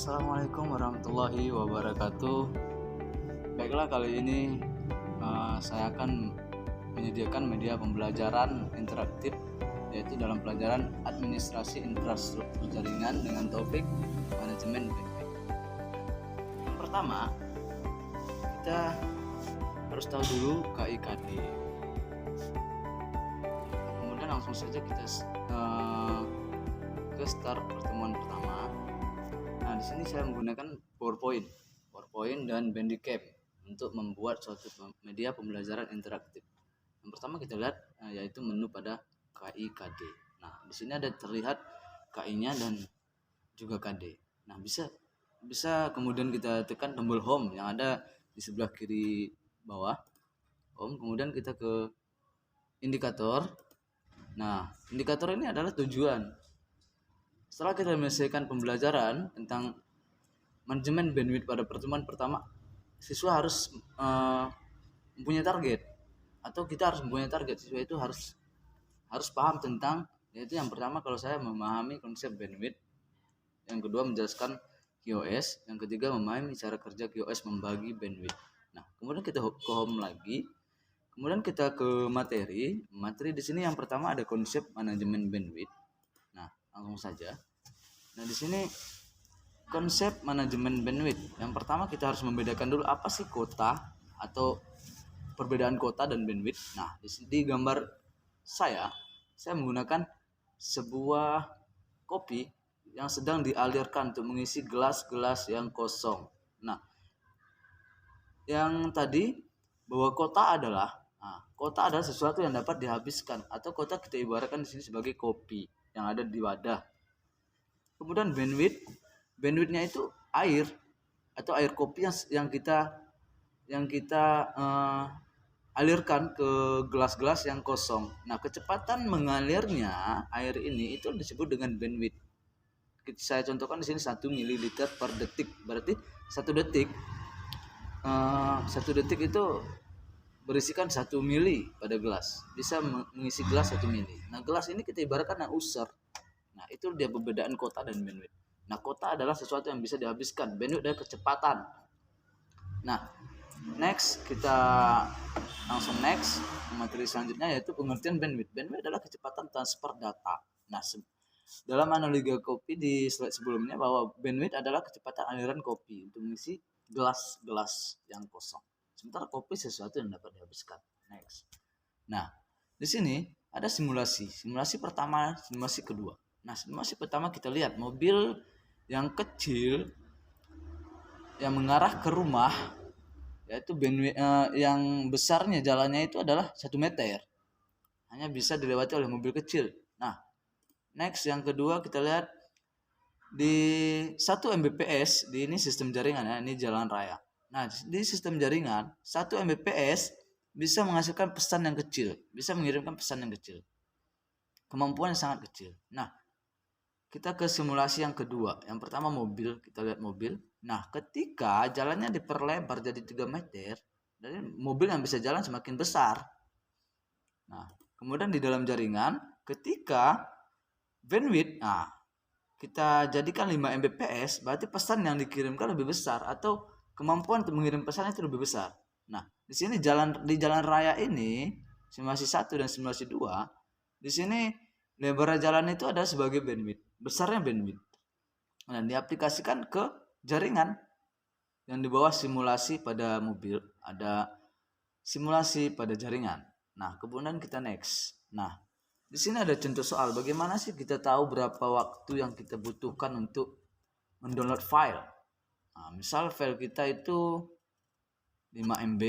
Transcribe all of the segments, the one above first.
Assalamualaikum warahmatullahi wabarakatuh. Baiklah, kali ini saya akan menyediakan media pembelajaran interaktif, yaitu dalam pelajaran administrasi infrastruktur jaringan dengan topik manajemen bandwidth. Yang pertama, kita harus tahu dulu KIKD. Kemudian langsung saja kita ke start pertemuan pertama. Nah, di sini saya menggunakan PowerPoint dan Bandicam untuk membuat suatu media pembelajaran interaktif. Yang pertama kita lihat yaitu menu pada KIKD. Nah, di sini ada terlihat KI-nya dan juga KD. Nah, bisa kemudian kita tekan tombol home yang ada di sebelah kiri bawah. Home, kemudian kita ke indikator. Nah, indikator ini adalah tujuan. Setelah kita menyelesaikan pembelajaran tentang manajemen bandwidth pada pertemuan pertama, siswa harus mempunyai target, atau kita harus mempunyai target. Siswa itu harus paham tentang, yaitu yang pertama kalau saya memahami konsep bandwidth, yang kedua menjelaskan QoS, yang ketiga memahami cara kerja QoS membagi bandwidth. Nah, kemudian kita ke home lagi, kemudian kita ke materi di sini yang pertama ada konsep manajemen bandwidth. Nah, langsung saja. Nah, di sini konsep manajemen bandwidth. Yang pertama kita harus membedakan dulu apa sih kota atau perbedaan kota dan bandwidth. Nah, di gambar saya menggunakan sebuah kopi yang sedang dialirkan untuk mengisi gelas-gelas yang kosong. Nah, yang tadi bahwa kota adalah sesuatu yang dapat dihabiskan, atau kota kita ibaratkan di sini sebagai kopi yang ada di wadah. Kemudian bandwidthnya itu air atau air kopi yang kita alirkan ke gelas-gelas yang kosong. Nah, kecepatan mengalirnya air ini itu disebut dengan bandwidth. Saya contohkan di sini 1 ml per detik. Berarti 1 detik itu berisikan 1 mili pada gelas, bisa mengisi gelas 1 mili. Nah, gelas ini kita ibaratkan user. Nah, itu dia perbedaan kota dan bandwidth. Nah, kota adalah sesuatu yang bisa dihabiskan, bandwidth adalah kecepatan. Nah, kita langsung next materi selanjutnya, yaitu pengertian bandwidth. Bandwidth adalah kecepatan transfer data. Nah, dalam analogi kopi di slide sebelumnya, bahwa bandwidth adalah kecepatan aliran kopi untuk mengisi gelas-gelas yang kosong. Sementara kopi sesuatu yang dapat dihabiskan. Next. Nah, di sini ada simulasi. Simulasi pertama, simulasi kedua. Nah, simulasi pertama kita lihat mobil yang kecil yang mengarah ke rumah, yaitu bandwidth yang besarnya jalannya itu adalah 1 meter. Hanya bisa dilewati oleh mobil kecil. Nah, next yang kedua kita lihat di 1 Mbps, di ini sistem jaringan ya, ini jalan raya. Nah, di sistem jaringan 1 Mbps bisa menghasilkan pesan yang kecil, bisa mengirimkan pesan yang kecil. Kemampuan yang sangat kecil. Nah, kita ke simulasi yang kedua. Yang pertama mobil, kita lihat mobil. Nah, ketika jalannya diperlebar jadi 3 meter, jadi mobil yang bisa jalan semakin besar. Nah, kemudian di dalam jaringan, ketika bandwidth, kita jadikan 5 Mbps, berarti pesan yang dikirimkan lebih besar, atau kemampuan untuk mengirim pesan itu lebih besar. Nah, di sini di jalan raya ini, simulasi 1 dan simulasi 2, di sini lebar jalan itu ada sebagai bandwidth, besarnya bandwidth. Nah, diaplikasikan ke jaringan yang di bawah simulasi pada mobil, ada simulasi pada jaringan. Nah, kemudian kita next. Nah, di sini ada contoh soal, bagaimana sih kita tahu berapa waktu yang kita butuhkan untuk mendownload file. Nah, misal file kita itu 5 MB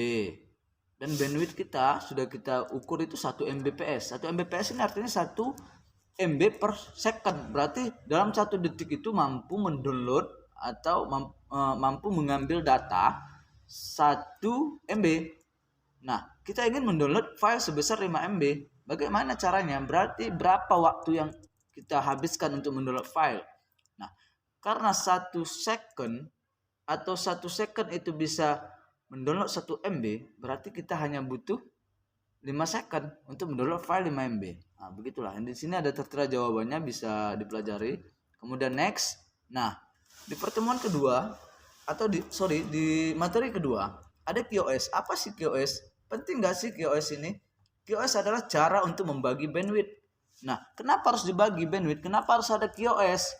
dan bandwidth kita sudah kita ukur itu 1 Mbps. 1 Mbps ini artinya 1 MB per second. Berarti dalam 1 detik itu mampu mendownload atau mampu mengambil data 1 MB. Nah, kita ingin mendownload file sebesar 5 MB. Bagaimana caranya? Berarti berapa waktu yang kita habiskan untuk mendownload file? Nah, karena 1 second atau 1 second itu bisa mendownload 1 MB, berarti kita hanya butuh 5 second untuk mendownload file 5 MB. Nah, begitulah. Di sini ada tertera jawabannya, bisa dipelajari. Kemudian next. Nah, Di pertemuan kedua atau di materi kedua ada QoS. Apa sih QoS? Penting nggak sih QoS ini? QoS adalah cara untuk membagi bandwidth. Nah, kenapa harus dibagi bandwidth? Kenapa harus ada QoS?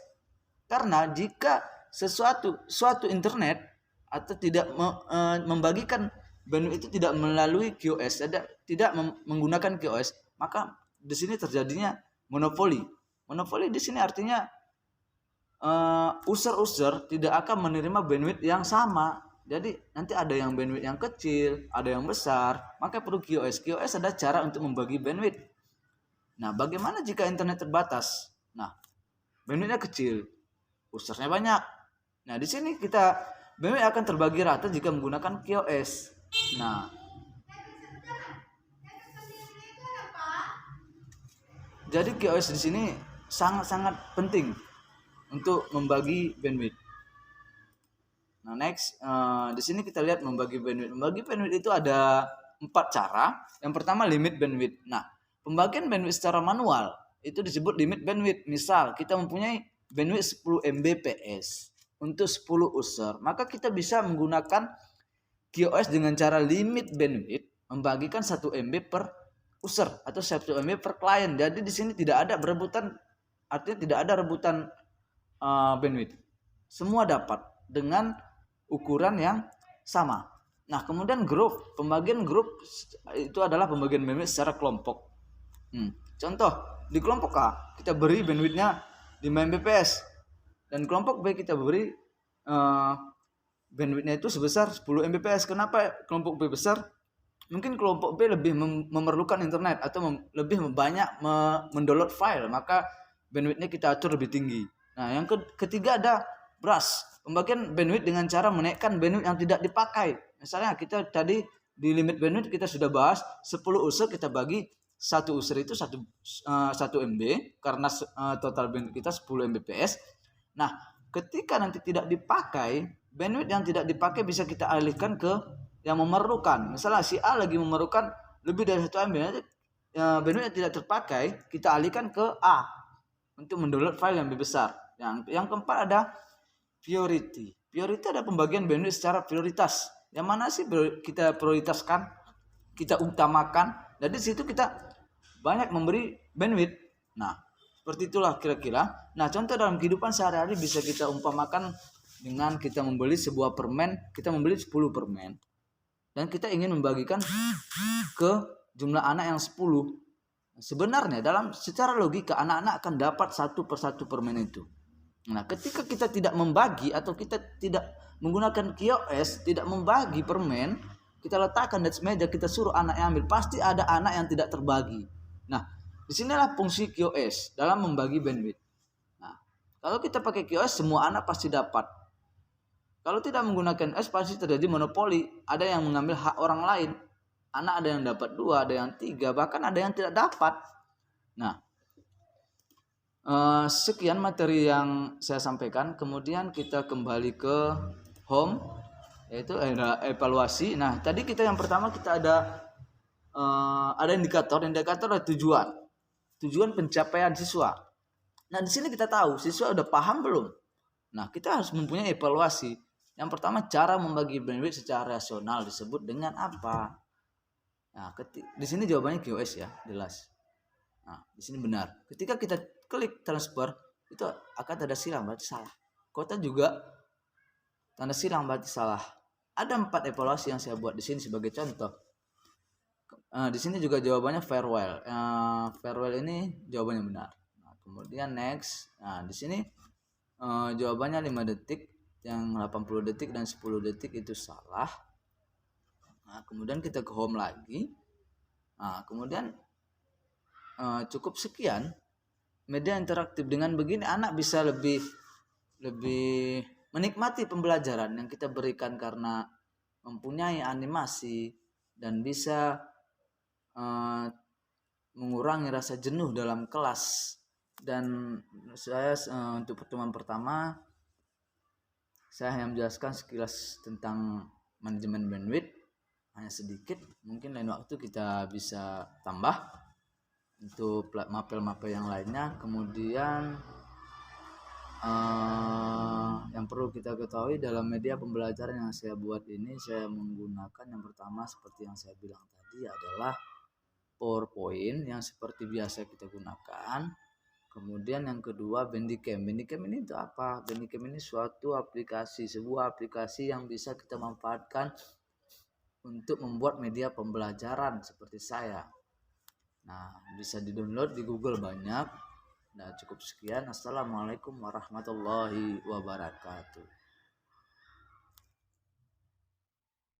Karena jika suatu internet atau tidak membagikan bandwidth itu tidak melalui QoS, tidak menggunakan QoS, maka di sini terjadinya monopoli. Monopoli di sini artinya user tidak akan menerima bandwidth yang sama. Jadi nanti ada yang bandwidth yang kecil, ada yang besar, maka perlu QoS. QoS ada cara untuk membagi bandwidth. Nah, bagaimana jika internet terbatas? Nah, bandwidthnya kecil, usernya banyak. Nah, di sini bandwidth akan terbagi rata jika menggunakan QoS. Nah, jadi QoS di sini sangat-sangat penting untuk membagi bandwidth. Nah, next, di sini kita lihat membagi bandwidth. Membagi bandwidth itu ada 4 cara. Yang pertama limit bandwidth. Nah, pembagian bandwidth secara manual itu disebut limit bandwidth. Misal kita mempunyai bandwidth 10 Mbps untuk 10 user, maka kita bisa menggunakan QoS dengan cara limit bandwidth, membagikan 1 MB per user atau 1 MB per klien. Jadi di sini tidak ada berebutan, artinya tidak ada rebutan bandwidth. Semua dapat dengan ukuran yang sama. Nah, kemudian pembagian grup itu adalah pembagian bandwidth secara kelompok. Contoh, di kelompok A kita beri bandwidthnya 5 Mbps dan kelompok B kita beri bandwidthnya itu sebesar 10 Mbps. Kenapa kelompok B besar? Mungkin kelompok B lebih memerlukan internet atau lebih banyak mendownload file, maka bandwidthnya kita atur lebih tinggi. Nah, yang ketiga ada brush, pembagian bandwidth dengan cara menaikkan bandwidth yang tidak dipakai. Misalnya kita tadi di limit bandwidth kita sudah bahas 10 user kita bagi satu user itu 1 MB karena total bandwidth kita 10 Mbps. Nah, ketika nanti tidak dipakai, bandwidth yang tidak dipakai bisa kita alihkan ke yang memerlukan. Misalnya si A lagi memerlukan lebih dari 1 MB, bandwidth yang tidak terpakai kita alihkan ke A untuk mendownload file yang lebih besar. Yang keempat ada priority. Priority ada pembagian bandwidth secara prioritas. Yang mana sih kita prioritaskan, kita utamakan. Dari situ kita banyak memberi bandwidth. Nah, seperti itulah kira-kira. Nah, contoh dalam kehidupan sehari-hari bisa kita umpamakan dengan kita membeli sebuah permen, kita membeli 10 permen. Dan kita ingin membagikan ke jumlah anak yang 10. Sebenarnya secara logika anak-anak akan dapat satu persatu permen itu. Nah, ketika kita tidak membagi atau kita tidak menggunakan QoS, tidak membagi permen, kita letakkan di atas meja, kita suruh anak yang ambil, pasti ada anak yang tidak terbagi. Nah, disinilah fungsi QoS dalam membagi bandwidth. Nah, kalau kita pakai QoS, semua anak pasti dapat. Kalau tidak menggunakan QoS, pasti terjadi monopoli. Ada yang mengambil hak orang lain. Anak ada yang dapat 2, ada yang 3, bahkan ada yang tidak dapat. Nah, sekian materi yang saya sampaikan. Kemudian kita kembali ke home, yaitu ada evaluasi. Nah, tadi kita yang pertama kita ada indikator ada tujuan pencapaian siswa. Nah, di sini kita tahu siswa udah paham belum. Nah, kita harus mempunyai evaluasi. Yang pertama, cara membagi bandwidth secara rasional disebut dengan apa? Nah, di sini jawabannya QoS ya, jelas. Nah, di sini benar. Ketika kita klik transfer, itu akan tanda silang, berarti salah. Kota juga tanda silang, berarti salah. Ada 4 evaluasi yang saya buat di sini sebagai contoh. Di sini juga jawabannya farewell. Farewell ini jawabannya benar. Nah, kemudian next. Nah, di sini jawabannya 5 detik, yang 80 detik dan 10 detik itu salah. Nah, kemudian kita ke home lagi. Nah, kemudian cukup sekian media interaktif. Dengan begini anak bisa lebih menikmati pembelajaran yang kita berikan karena mempunyai animasi dan bisa mengurangi rasa jenuh dalam kelas. Dan saya untuk pertemuan pertama saya hanya menjelaskan sekilas tentang manajemen bandwidth, hanya sedikit. Mungkin lain waktu kita bisa tambah untuk mapel-mapel yang lainnya. Kemudian yang perlu kita ketahui dalam media pembelajaran yang saya buat ini, saya menggunakan yang pertama seperti yang saya bilang tadi adalah PowerPoint yang seperti biasa kita gunakan. Kemudian yang kedua Bandicam. Bandicam ini itu apa? Bandicam ini suatu aplikasi, sebuah aplikasi yang bisa kita manfaatkan untuk membuat media pembelajaran seperti saya. Nah, bisa di-download di Google banyak. Nah, cukup sekian. Assalamualaikum warahmatullahi wabarakatuh.